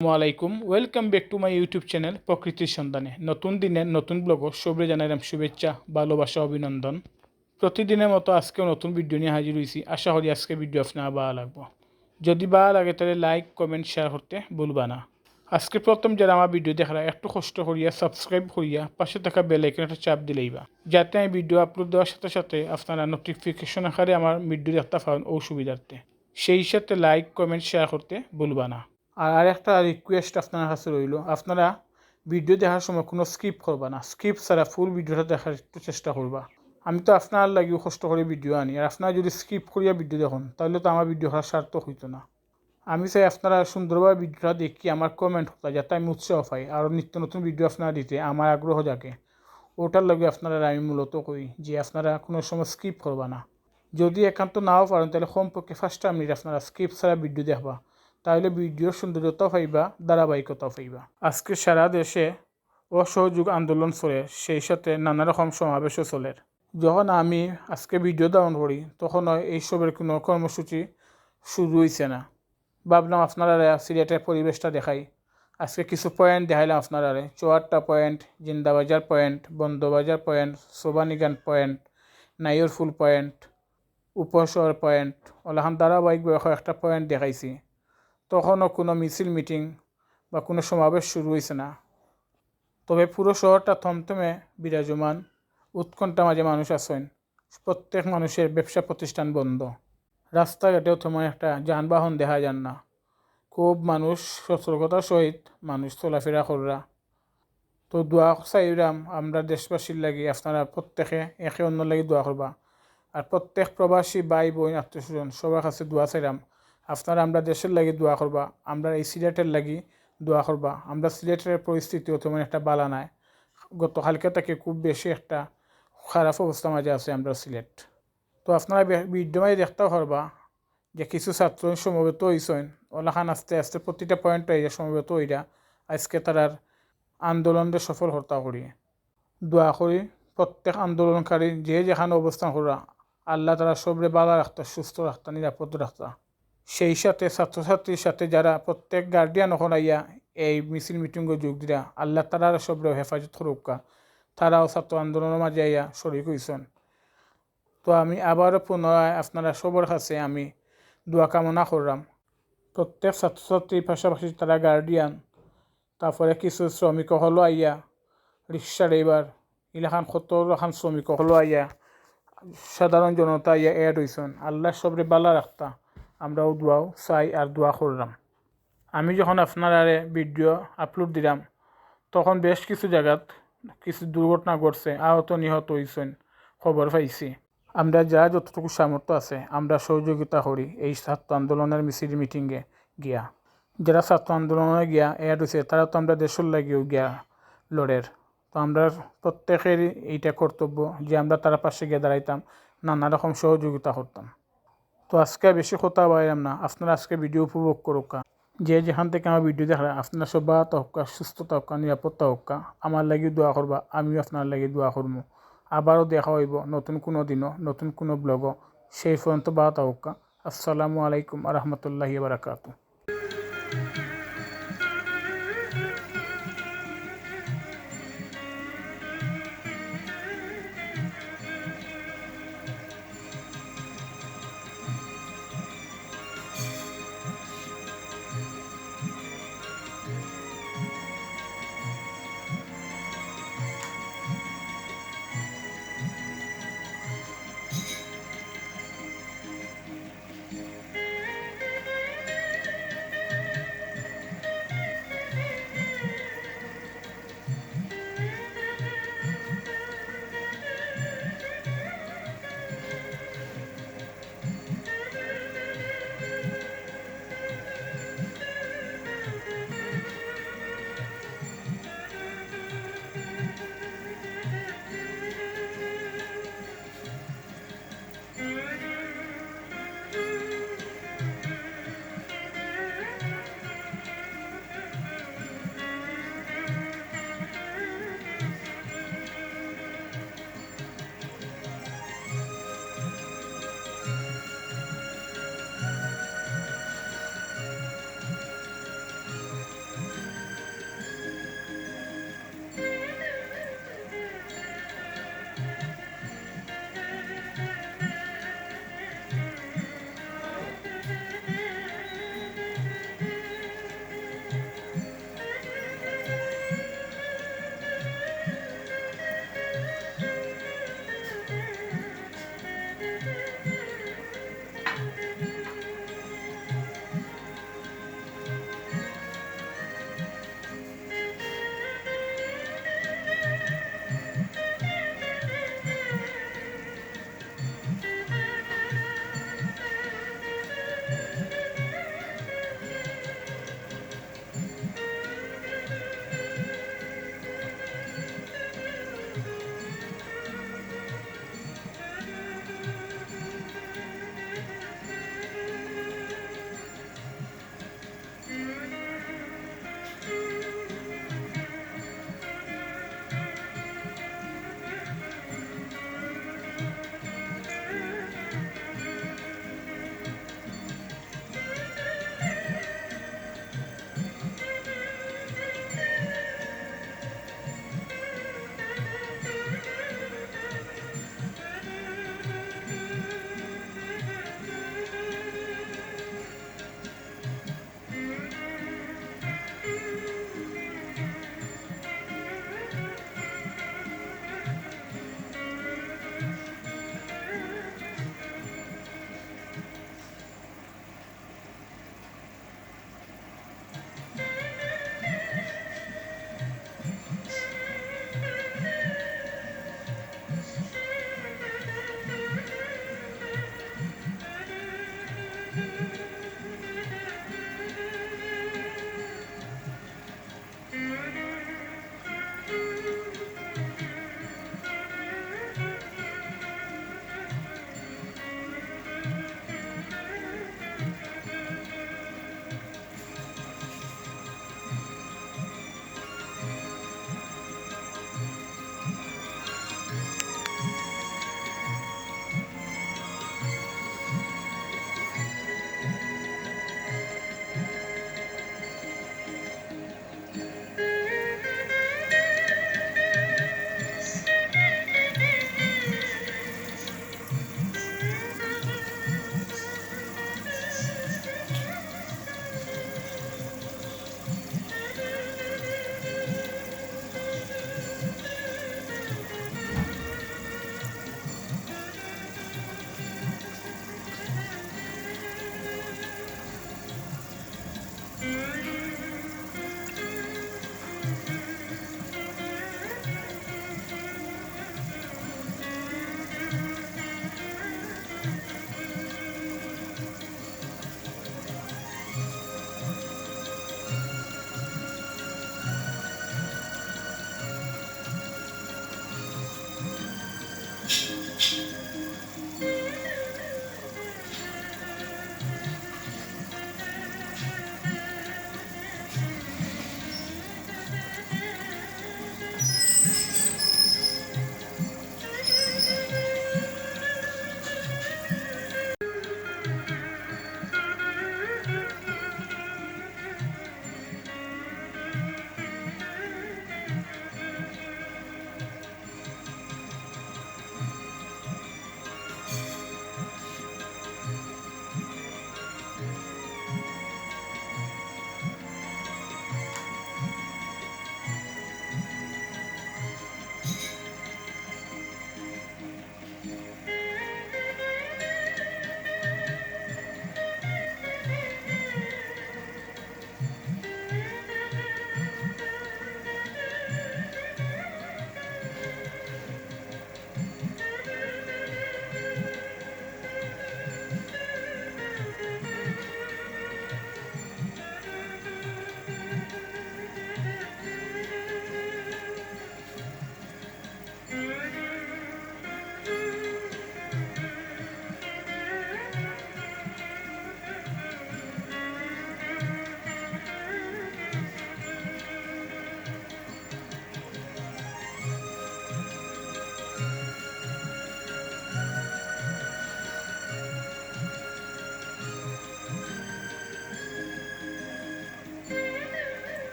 আসসালামু আলাইকুম welcome back to my YouTube channel প্রকৃতির সন্ধানে নতুন দিনের নতুন ব্লগ সবরে জানাইলাম শুভেচ্ছা ভালোবাসা অভিনন্দন। প্রতিদিনের মতো আজকেও নতুন ভিডিও নিয়ে হাজির হয়েছি। আশা করি আজকে ভিডিও আপনার ভালো লাগবো। যদি ভালো লাগে তাহলে লাইক কমেন্ট শেয়ার করতে ভুলবা না। আজকে প্রথম যারা আমার ভিডিও দেখারা একটু কষ্ট করিয়া সাবস্ক্রাইব করিয়া পাশে থাকা বেল আইকনে একটা চাপ দিলেইবা, যাতে আমি ভিডিও আপলোড দেওয়ার সাথে সাথে আপনারা নোটিফিকেশন আকারে আমার ভিডিও দেখতে পান ও সুবিধার্থে। সেই সাথে লাইক কমেন্ট শেয়ার করতে ভুলবা না। আর একটা রিকোয়েস্ট আপনার কাছে রইল, আপনারা ভিডিও দেখার সময় কোনো স্কিপ করবা না, স্কিপ ছাড়া ফুল ভিডিওটা দেখার একটু চেষ্টা করবা। আমি তো আপনার লাগিও কষ্ট করে ভিডিও আনি, আর আপনারা যদি স্কিপ করিয়া ভিডিও দেখুন তাহলে তো আমার ভিডিও করার সার্থক হইতো না। আমি চাই আপনারা সুন্দরভাবে ভিডিওটা দেখি আমার কমেন্ট হতা, যাতে আমি উৎসাহ পাই আর নিত্য নতুন ভিডিও আপনারা দিতে আমার আগ্রহ জাগে। ওটার লাগে আপনারা আমি মূলত কই যে আপনারা কোনো সময় স্কিপ করবা না। যদি একান্ত নাও পারেন তাহলে কমপক্ষে 5টা মিনিট আপনারা স্কিপ ছাড়া ভিডিও দেখবা, তাহলে ভিডিওর সৌন্দর্যতাও পাইবা, ধারাবাহিকতাও পাইবা। আজকে সারা দেশে অসহযোগ আন্দোলন চলে, সেই সাথে নানা রকম সমাবেশও চলে। যখন আমি আজকে ভিডিও ডাউন করি তখন এইসবের কোনো কর্মসূচি শুরু হয়েছে না। ভাবলাম আপনারা সিলেটের পরিবেশটা দেখাই। আজকে কিছু পয়েন্ট দেখাইলাম আপনারা, 4টা point, Zindabazar point, Bandarbazar point, সোবানিগান point, Naiyorpul point, Upashahar point, ওলাখান ধারাবাহিকভাবে কয়েকটা পয়েন্ট দেখাইছি। তখনও কোনো মিছিল মিটিং বা কোনো সমাবেশ শুরু হয়েছে না। তবে পুরো শহরটা থমথমে বিরাজমান, উৎকণ্ঠা মাঝে মানুষ আছেন। প্রত্যেক মানুষের ব্যবসা প্রতিষ্ঠান বন্ধ, রাস্তাঘাটেও তেমন একটা যানবাহন দেখা যান না। খুব মানুষ সতর্কতার সহিত মানুষ চলাফেরা কররা। তো দোয়া চাইরাম আমরা দেশবাসীর লাগি, আপনারা প্রত্যেকে একে অন্য লাগি দোয়া করবা। আর প্রত্যেক প্রবাসী ভাই বোন আত্মীয় স্বজন সবার কাছে দোয়া চাইলাম, আপনারা আমরা দেশের লাগি দোয়া করবা, আমরা এই সিলেটের লাগি দোয়া করবা। আমরা সিলেটের পরিস্থিতিও তেমন একটা বালা নাই, গতকালকে থেকে খুব বেশি একটা খারাপ অবস্থা মাঝে আছে আমরা সিলেট। তো আপনারা ভিডিও মাঝে দেখতেও পারবা যে কিছু ছাত্র সমবেত হয়েছেন, ওলাখান আস্তে আস্তে প্রতিটা পয়েন্ট হইয়া সমবেত হইয়া আজকে তারার আন্দোলনকে সফল হত্যা করি। দোয়া করি প্রত্যেক আন্দোলনকারী যে যেখানে অবস্থান করা, আল্লাহ তারা সবরে বালা রাখতা, সুস্থ রাখতা, নিরাপদ রাখতা। সেই সাথে ছাত্রছাত্রীর সাথে যারা প্রত্যেক গার্ডিয়ান ওখানে আইয়া এই মিছিল মিটিংয়ে যোগ দিরা, আল্লাহ তারা সবরে হেফাজত করুকা, তারাও ছাত্র আন্দোলনের মাঝে আইয়া শরীক হইছেন। তো আমি আবারও পুনরায় আপনারা সবার কাছে আমি দোয়া কামনা করলাম। প্রত্যেক ছাত্রছাত্রীর পাশাপাশি তারা গার্ডিয়ান, তারপরে কিছু শ্রমিক হলো আইয়া, রিক্সা ড্রাইভার, এলাকান কত রকম শ্রমিক হলো আইয়া, সাধারণ জনতা আইয়া এড হইছেন। আল্লাহ সবরে বালা রাখতা, আমরাও দোয়াও চাই আর দোয়া করলাম। আমি যখন আপনারা ভিডিও আপলোড দিলাম তখন বেশ কিছু জায়গাত কিছু দুর্ঘটনা ঘটছে, আহত নিহত হয়েছেন খবর পাইছি। আমরা যা যতটুকু সামর্থ্য আছে আমরা সহযোগিতা করি এই ছাত্র আন্দোলনের মিছিল মিটিংয়ে গিয়া। যারা ছাত্র আন্দোলনে গিয়া এড হয়েছে তারা তো আমরা দেশের লাগিয়েও গিয়া লড়ের। তো আমরা প্রত্যেকের এইটা কর্তব্য যে আমরা তারা পাশে গিয়ে দাঁড়াইতাম, নানা রকম সহযোগিতা করতাম। তো আজকে বেশি কথা বাইরাম না, আপনারা আজকে ভিডিও উপভোগ করুকা। যে যেখান থেকে আমার ভিডিও দেখা আপনারা সব বাত হোক্কা, সুস্থতা হোক্কা, নিরাপত্তা হোক্কা, আমার লাগি দোয়া করবা, আমিও আপনার লাগি দোয়া করবো। আবারও দেখা হইব নতুন কোনো দিনও নতুন কোনো ব্লগও। সেই পর্যন্ত বাত হোক্কা। আসসালামু আলাইকুম আ রহমতুল্লাহি বারাকাতু।